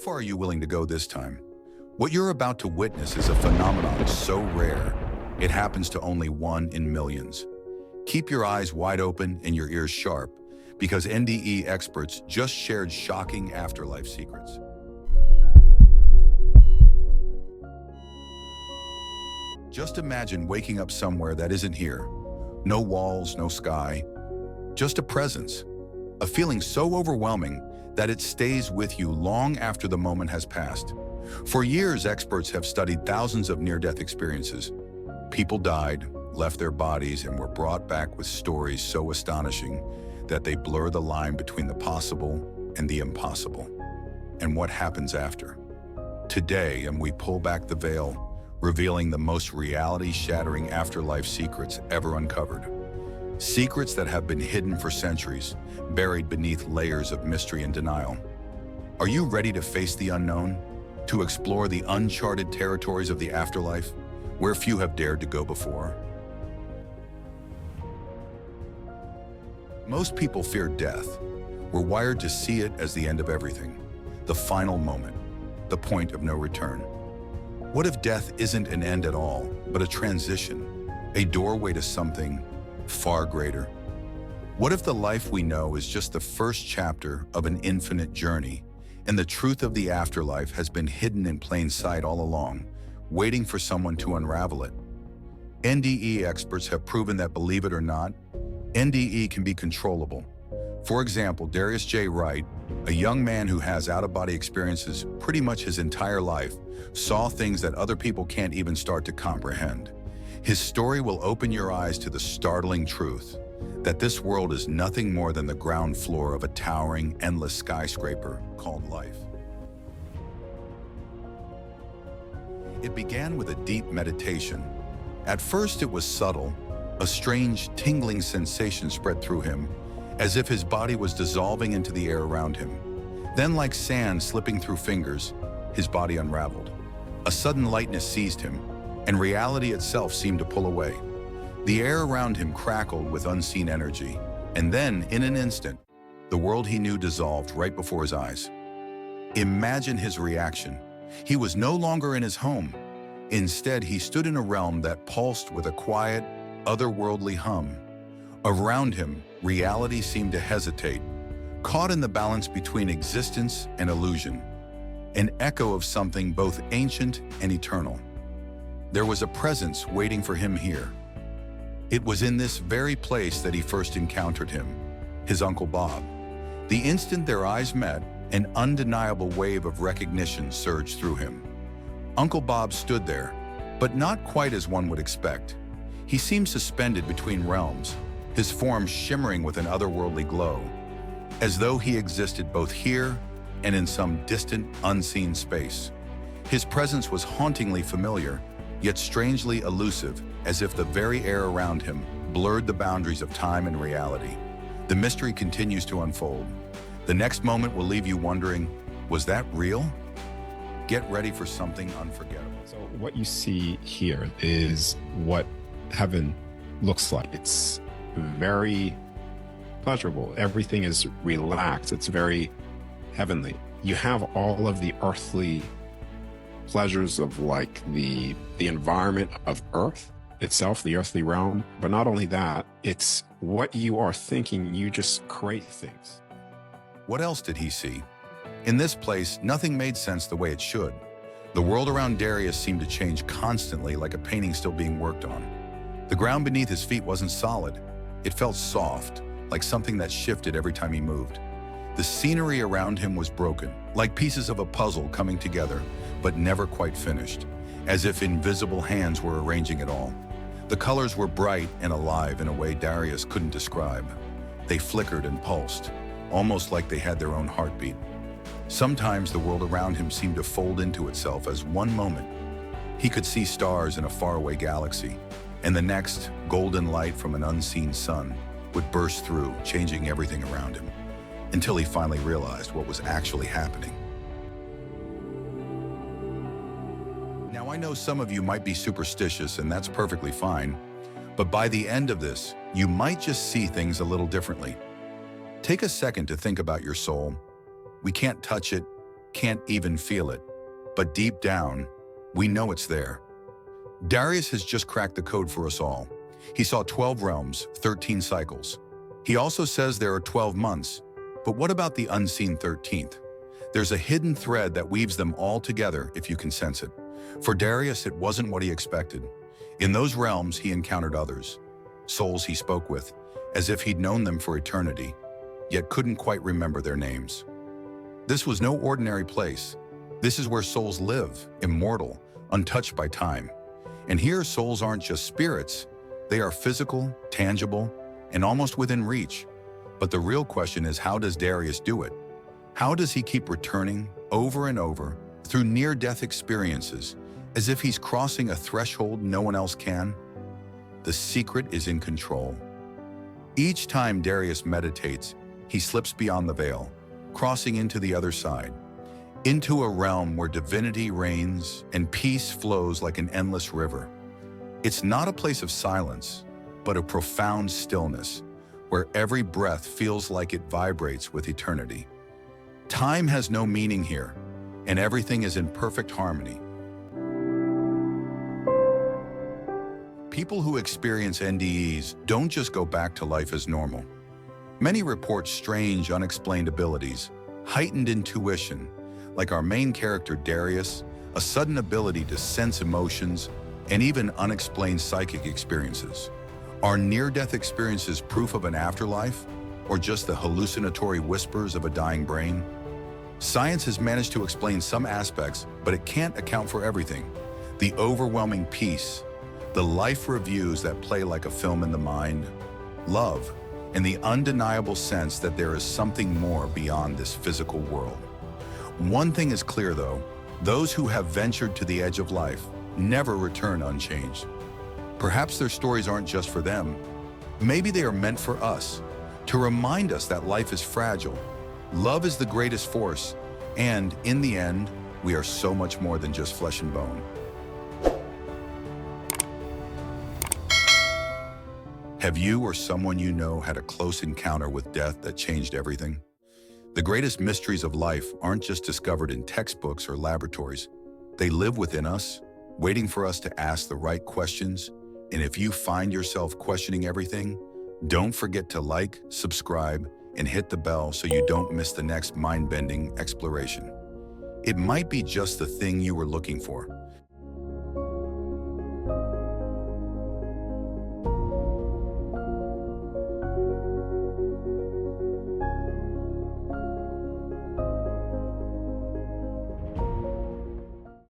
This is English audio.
far are you willing to go this time? What you're about to witness is a phenomenon so rare, it happens to only 1 in millions. Keep your eyes wide open and your ears sharp, because NDE experts just shared shocking afterlife secrets. Just imagine waking up somewhere that isn't here. No walls, no sky, just a presence. A feeling so overwhelming that it stays with you long after the moment has passed. For years, experts have studied thousands of near-death experiences. People died, left their bodies, and were brought back with stories so astonishing that they blur the line between the possible and the impossible. And what happens after? Today, we pull back the veil, revealing the most reality-shattering afterlife secrets ever uncovered. Secrets that have been hidden for centuries, buried beneath layers of mystery and denial. Are you ready to face the unknown? To explore the uncharted territories of the afterlife, where few have dared to go before? Most people fear death. We're wired to see it as the end of everything, the final moment, the point of no return. What if death isn't an end at all, but a transition, a doorway to something far greater? What if the life we know is just the first chapter of an infinite journey, and the truth of the afterlife has been hidden in plain sight all along, waiting for someone to unravel it? NDE experts have proven that, believe it or not, NDE can be controllable. For example, Darius Wright, a young man who has out-of-body experiences pretty much his entire life, saw things that other people can't even start to comprehend. His story will open your eyes to the startling truth that this world is nothing more than the ground floor of a towering, endless skyscraper called life. It began with a deep meditation. At first it was subtle. A strange, tingling sensation spread through him, as if his body was dissolving into the air around him. Then, like sand slipping through fingers, his body unraveled. A sudden lightness seized him, and reality itself seemed to pull away. The air around him crackled with unseen energy, and then, in an instant, the world he knew dissolved right before his eyes. Imagine his reaction. He was no longer in his home. Instead, he stood in a realm that pulsed with a quiet, otherworldly hum. Around him, reality seemed to hesitate, caught in the balance between existence and illusion, an echo of something both ancient and eternal. There was a presence waiting for him here. It was in this very place that he first encountered him, his Uncle Bob. The instant their eyes met, an undeniable wave of recognition surged through him. Uncle Bob stood there, but not quite as one would expect. He seemed suspended between realms, his form shimmering with an otherworldly glow, as though he existed both here and in some distant, unseen space. His presence was hauntingly familiar, yet strangely elusive, as if the very air around him blurred the boundaries of time and reality. The mystery continues to unfold. The next moment will leave you wondering, was that real? Get ready for something unforgettable. So what you see here is what heaven looks like. It's very pleasurable. Everything is relaxed. It's very heavenly. You have all of the earthly pleasures of like the environment of earth itself, the earthly realm. But not only that, it's what you are thinking. You just create things. What else did he see? In this place, nothing made sense the way it should. The world around Darius seemed to change constantly, like a painting still being worked on. The ground beneath his feet wasn't solid. It felt soft, like something that shifted every time he moved. The scenery around him was broken, like pieces of a puzzle coming together, but never quite finished, as if invisible hands were arranging it all. The colors were bright and alive in a way Darius couldn't describe. They flickered and pulsed, almost like they had their own heartbeat. Sometimes the world around him seemed to fold into itself as one moment he could see stars in a faraway galaxy, and the next, golden light from an unseen sun would burst through, changing everything around him, until he finally realized what was actually happening. Now, I know some of you might be superstitious, and that's perfectly fine, but by the end of this, you might just see things a little differently. Take a second to think about your soul. We can't touch it, can't even feel it. But deep down, we know it's there. Darius has just cracked the code for us all. He saw 12 realms, 13 cycles. He also says there are 12 months. But what about the unseen 13th? There's a hidden thread that weaves them all together if you can sense it. For Darius, it wasn't what he expected. In those realms, he encountered others, souls he spoke with, as if he'd known them for eternity, yet couldn't quite remember their names. This was no ordinary place. This is where souls live, immortal, untouched by time. And here, souls aren't just spirits. They are physical, tangible, and almost within reach. But the real question is, how does Darius do it? How does he keep returning over and over through near-death experiences, as if he's crossing a threshold no one else can? The secret is in control. Each time Darius meditates, he slips beyond the veil, crossing into the other side, into a realm where divinity reigns and peace flows like an endless river. It's not a place of silence, but a profound stillness, where every breath feels like it vibrates with eternity. Time has no meaning here, and everything is in perfect harmony. People who experience NDEs don't just go back to life as normal. Many report strange, unexplained abilities, heightened intuition, like our main character Darius, a sudden ability to sense emotions, and even unexplained psychic experiences. Are near-death experiences proof of an afterlife, or just the hallucinatory whispers of a dying brain? Science has managed to explain some aspects, but it can't account for everything. The overwhelming peace, the life reviews that play like a film in the mind, love, and the undeniable sense that there is something more beyond this physical world. One thing is clear though, those who have ventured to the edge of life never return unchanged. Perhaps their stories aren't just for them. Maybe they are meant for us, to remind us that life is fragile, love is the greatest force, and in the end, we are so much more than just flesh and bone. Have you or someone you know had a close encounter with death that changed everything? The greatest mysteries of life aren't just discovered in textbooks or laboratories. They live within us, waiting for us to ask the right questions. And if you find yourself questioning everything, don't forget to like, subscribe, and hit the bell so you don't miss the next mind-bending exploration. It might be just the thing you were looking for.